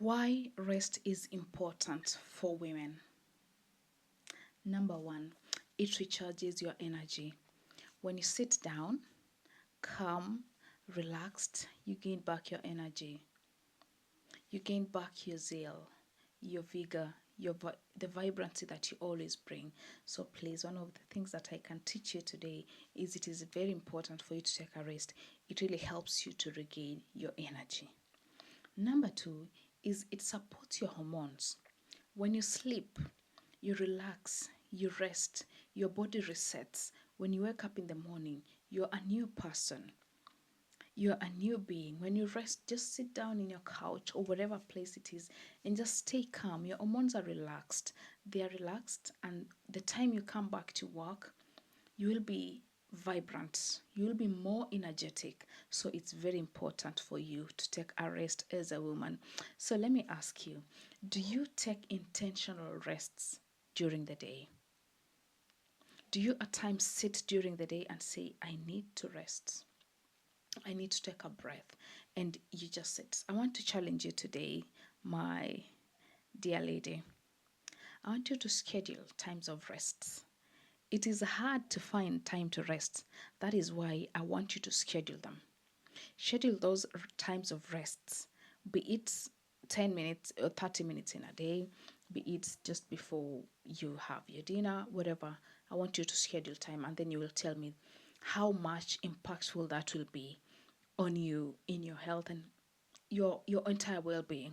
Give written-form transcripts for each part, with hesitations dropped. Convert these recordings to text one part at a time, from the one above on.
Why rest is important for women. Number one, it recharges your energy. When you sit down, calm, relaxed, you gain back your energy. You gain back your zeal, your vigor, the vibrancy that you always bring. So please, one of the things that I can teach you today is it is very important for you to take a rest. It really helps you to regain your energy. Number two is it supports your hormones. When you sleep, you relax, you rest, your body resets. When you wake up in the morning, you're a new person. You're a new being. When you rest, just sit down in your couch or whatever place it is and just stay calm. Your hormones are relaxed. They are relaxed, and the time you come back to work, you will be vibrant, you will be more energetic. So it's very important for you to take a rest as a woman. So let me ask you, do you take intentional rests during the day? Do you at times sit during the day and say, I need to rest, I need to take a breath, and you just sit? I want to challenge you today, my dear lady. I want you to schedule times of rest. It is hard to find time to rest. That is why I want you to schedule them. Schedule those times of rests, be it 10 minutes or 30 minutes in a day, be it just before you have your dinner, whatever. I want you to schedule time, and then you will tell me how much impactful that will be on you in your health and your entire well-being.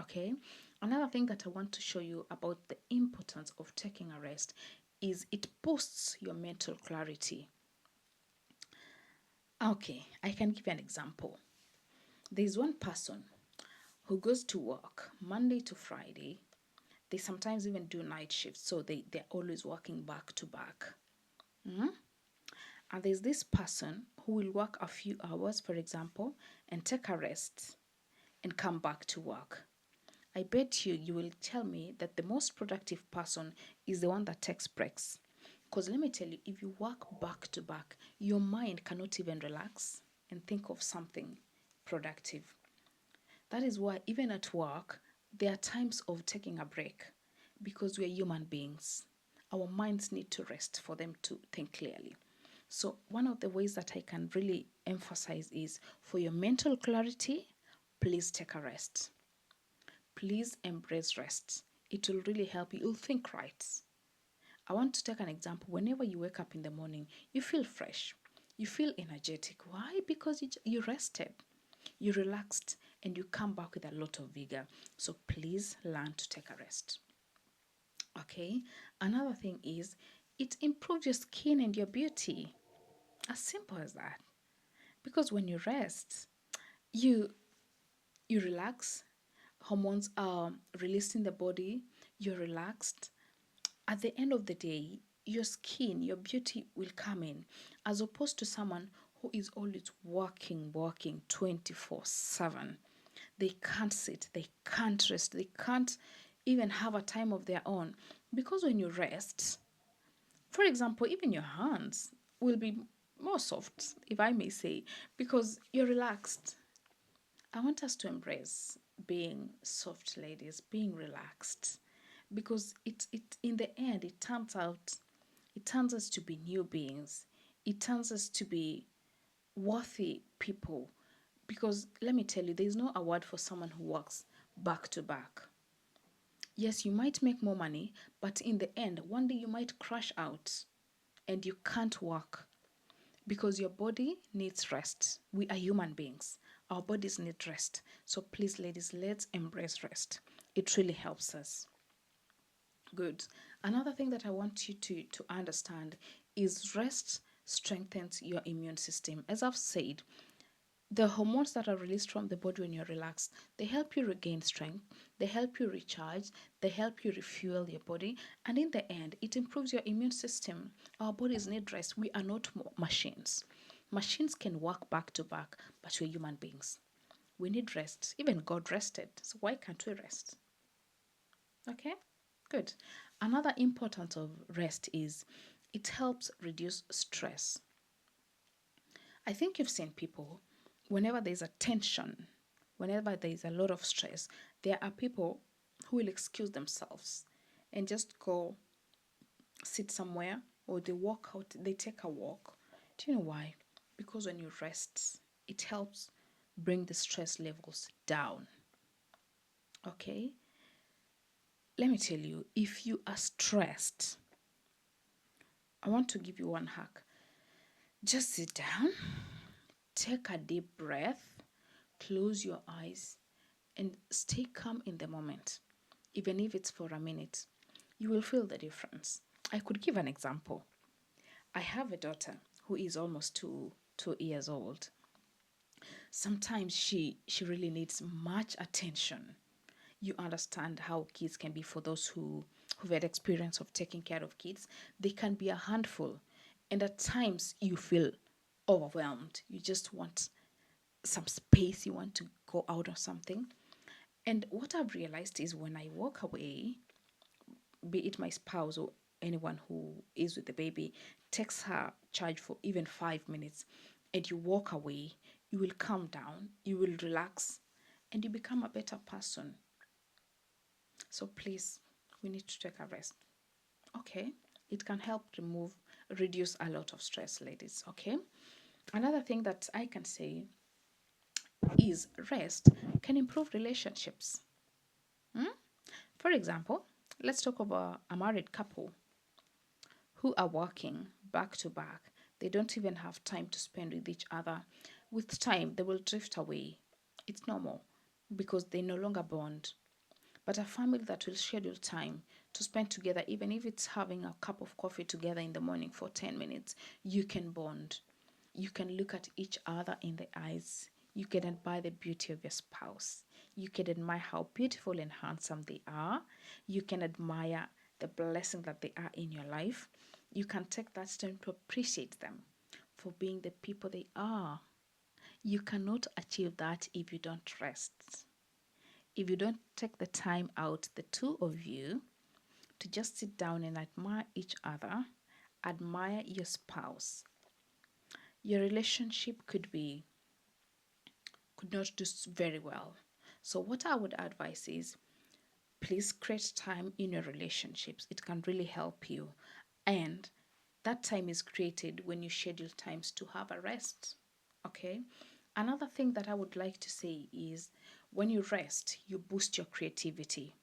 Okay, another thing that I want to show you about the importance of taking a rest is it boosts your mental clarity. Okay, I can give you an example. There's one person who goes to work Monday to Friday. They sometimes even do night shifts, so they're always working back to back. And there's this person who will work a few hours, for example, and take a rest and come back to work. I bet you will tell me that the most productive person is the one that takes breaks. Because let me tell you, if you work back to back, your mind cannot even relax and think of something productive. That is why, even at work, there are times of taking a break because we are human beings. Our minds need to rest for them to think clearly. So, one of the ways that I can really emphasize is for your mental clarity, please take a rest. Please embrace rest. It will really help you. You'll think right. I want to take an example. Whenever you wake up in the morning, you feel fresh. You feel energetic. Why? Because you rested, you relaxed, and you come back with a lot of vigor. So please learn to take a rest. Okay? Another thing is it improves your skin and your beauty. As simple as that. Because when you rest, you you relax, hormones are released in the body, you're relaxed. At the end of the day, your skin, your beauty will come in, as opposed to someone who is always working 24/7. They can't sit, they can't rest, they can't even have a time of their own. Because when you rest, for example, even your hands will be more soft, if I may say, because you're relaxed. I want us to embrace being soft ladies, being relaxed, because it in the end it turns us to be new beings. It turns us to be worthy people. Because let me tell you, there is no award for someone who works back to back. Yes, you might make more money, but in the end, one day you might crash out and you can't work because your body needs rest. We are human beings. Our bodies need rest. So please, ladies, let's embrace rest. It really helps us. Good. Another thing that I want you to understand is rest strengthens your immune system. As I've said, the hormones that are released from the body when you're relaxed, they help you regain strength, they help you recharge, they help you refuel your body, and in the end, it improves your immune system. Our bodies need rest. We are not machines. Machines can work back to back, but we're human beings. We need rest. Even God rested, so why can't we rest? Okay, good. Another importance of rest is it helps reduce stress. I think you've seen people, whenever there's a tension, whenever there is a lot of stress, there are people who will excuse themselves and just go sit somewhere, or they walk out, they take a walk. Do you know why? Because when you rest, it helps bring the stress levels down. Okay? Let me tell you, if you are stressed, I want to give you one hack. Just sit down, take a deep breath, close your eyes, and stay calm in the moment. Even if it's for a minute, you will feel the difference. I could give an example. I have a daughter who is almost 2 years old. Sometimes she really needs much attention. You understand how kids can be. For those who've had experience of taking care of kids, they can be a handful, and at times you feel overwhelmed. You just want some space, you want to go out or something. And what I've realized is when I walk away, be it my spouse or anyone who is with the baby, takes her charge for even 5 minutes, and you walk away, you will calm down, you will relax, and you become a better person. So please, we need to take a rest. Okay? It can help reduce a lot of stress, ladies. Okay? Another thing that I can say is rest can improve relationships. Hmm? For example, let's talk about a married couple who are working back to back. They don't even have time to spend with each other. With time, they will drift away. It's normal because they no longer bond. But a family that will schedule time to spend together, even if it's having a cup of coffee together in the morning for 10 minutes, you can bond. You can look at each other in the eyes. You can admire the beauty of your spouse. You can admire how beautiful and handsome they are. You can admire the blessing that they are in your life. You can take that time to appreciate them for being the people they are. You cannot achieve that if you don't rest. If you don't take the time out, the two of you, to just sit down and admire each other, admire your spouse, your relationship could not do very well. So what I would advise is, please create time in your relationships. It can really help you. And that time is created when you schedule times to have a rest. Okay? Another thing that I would like to say is, when you rest, you boost your creativity.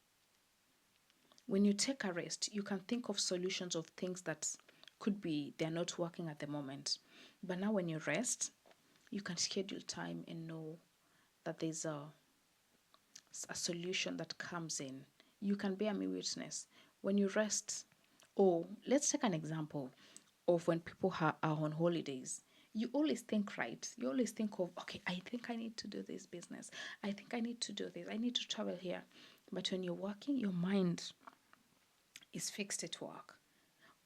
When you take a rest, you can think of solutions of things that could be they're not working at the moment. But now when you rest, you can schedule time and know that there's a solution that comes in. You can bear me witness. When you rest, or let's take an example of when people are on holidays. You always think right. You always think of, okay, I think I need to do this business. I think I need to do this. I need to travel here. But when you're working, your mind is fixed at work.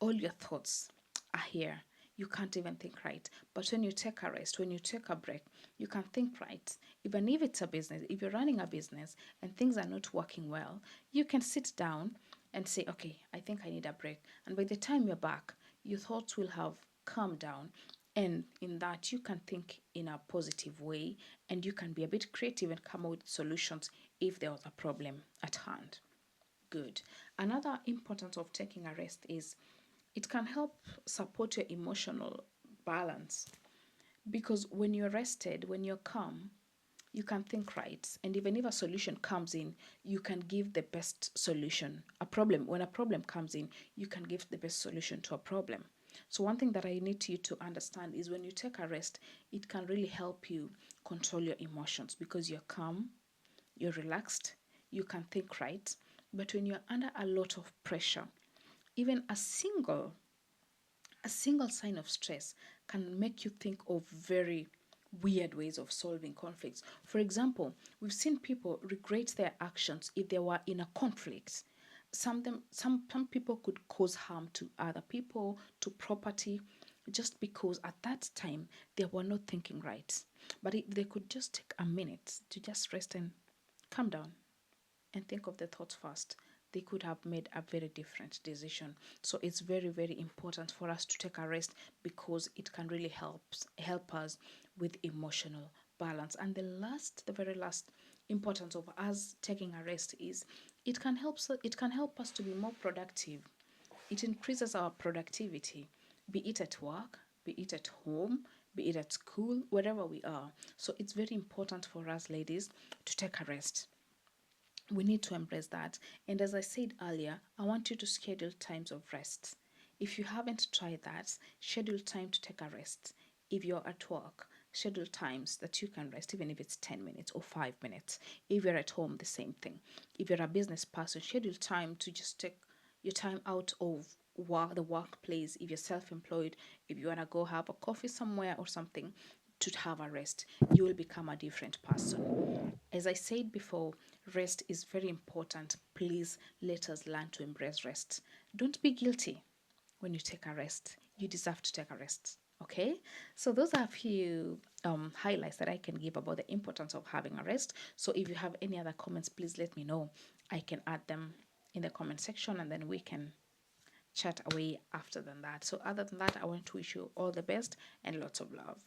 All your thoughts are here. You can't even think right. But when you take a rest, when you take a break, you can think right. Even if it's a business, if you're running a business and things are not working well, you can sit down and say, okay, I think I need a break. And by the time you're back, your thoughts will have calmed down. And in that, you can think in a positive way, and you can be a bit creative and come up with solutions if there was a problem at hand. Good. Another importance of taking a rest is it can help support your emotional balance, because when you're rested, when you're calm, you can think right, and even if a solution comes in, you can give the best solution. When a problem comes in, you can give the best solution to a problem. So one thing that I need you to understand is, when you take a rest, it can really help you control your emotions because you're calm, you're relaxed, you can think right. But when you're under a lot of pressure, even a single sign of stress can make you think of very weird ways of solving conflicts. For example, we've seen people regret their actions if they were in a conflict. Some people could cause harm to other people, to property, just because at that time they were not thinking right. But if they could just take a minute to just rest and calm down and think of the thoughts first, they could have made a very different decision. So it's very, very important for us to take a rest, because it can really help us with emotional balance. And the very last importance of us taking a rest is it can help us to be more productive. It increases our productivity, be it at work, be it at home, be it at school, wherever we are. So it's very important for us ladies to take a rest. We need to embrace that. And as I said earlier, I want you to schedule times of rest. If you haven't tried that, schedule time to take a rest. If you're at work, schedule times that you can rest, even if it's 10 minutes or 5 minutes. If you're at home, the same thing. If you're a business person, schedule time to just take your time out of work, the workplace. If you're self-employed, if you want to go have a coffee somewhere or something, to have a rest, you will become a different person. As I said before, rest is very important. Please let us learn to embrace rest. Don't be guilty when you take a rest. You deserve to take a rest. Okay, so those are a few highlights that I can give about the importance of having a rest. So if you have any other comments, please let me know. I can add them in the comment section and then we can chat away after than that. So other than that, I want to wish you all the best and lots of love.